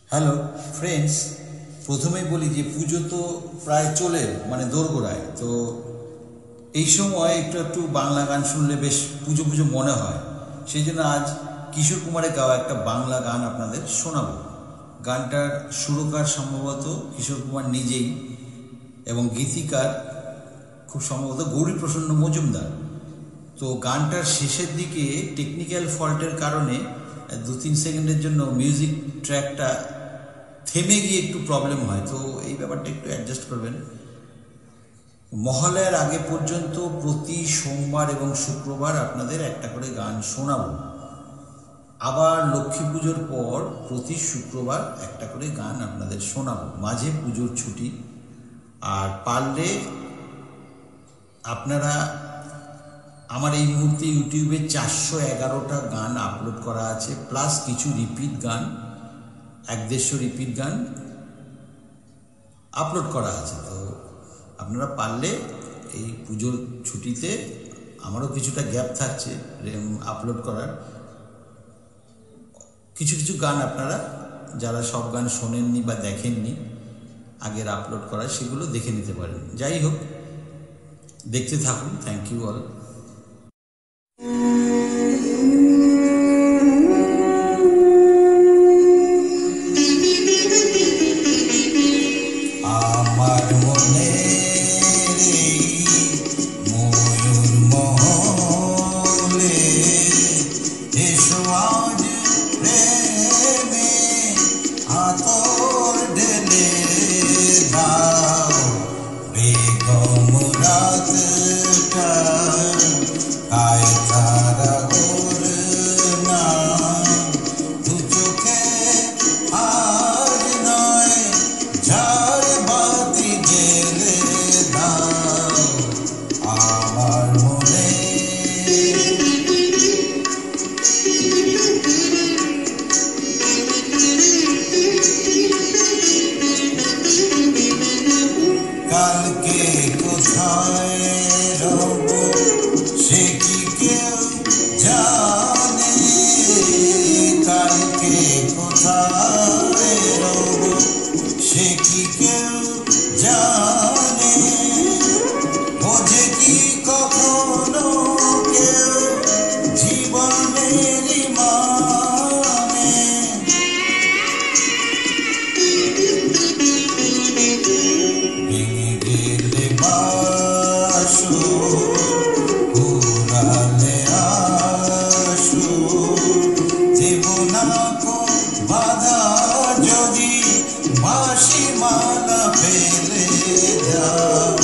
Hello friends, প্রথমেই বলি যে পুজো তো প্রায় চলে দোরগোড়ায়। তো এই সময় একটু একটু বাংলা গান শুনলে বেশ পুজো পুজো মনে হয়। সেই জন্য আজ কিশোর কুমারের গাওয়া একটা বাংলা গান আপনাদের শোনাবো। গানটার সুরকার সম্ভবত কিশোর কুমার নিজেই এবং গীতিকার খুব সম্ভবত গৌরীপ্রসন্ন মজুমদার। তো গানটার শেষের দিকে টেকনিক্যাল ফল্টের কারণে 2-3 সেকেন্ডের জন্য মিউজিক ট্র্যাকটা থেমে গিয়ে একটু প্রবলেম হয়। তো এই ব্যাপারটা একটু অ্যাডজাস্ট করবেন। মহালয়ার আগে পর্যন্ত প্রতি সোমবার এবং শুক্রবার আপনাদের একটা করে গান শোনাবো। আবার লক্ষ্মী পুজোর পর প্রতি শুক্রবার একটা করে গান আপনাদের শোনাবো, মাঝে পুজোর ছুটি। আর পারলে আপনারা আমার এই মুহূর্তে ইউটিউবে 411টা গান আপলোড করা আছে, প্লাস কিছু রিপিট গান, 150 রিপিট গান আপলোড করা আছে। তো আপনারা পারলে এই পুজোর ছুটিতে, আমারও কিছুটা গ্যাপ থাকছে আপলোড করার, কিছু কিছু গান আপনারা যারা সব গান শোনেননি বা দেখেননি আগের আপলোড করা, সেগুলো দেখে নিতে পারেন। যাই হোক, দেখতে থাকুন। Thank you all. আমার মনে ময়ূর মহলে এসো আজ প্রেমে আতর ঢেলে দাও, বেগম রাতটা গায়ে তারা ওর না, দু চোখে আজ নয় ঝাড় বাতি জেলে দাও আমার মনে। কালকে কোথায় রব সে কি কেউ জানে, কালকে কোথায় রব সে কি কেউ জানে, বোঝে কি কখনো কেউ জীবনের মানে। ভেঙে গেলে বাসো ঘুরালে আসো, দেব না কো বাধা যদি বাঁশি মালা ফেলে যাও।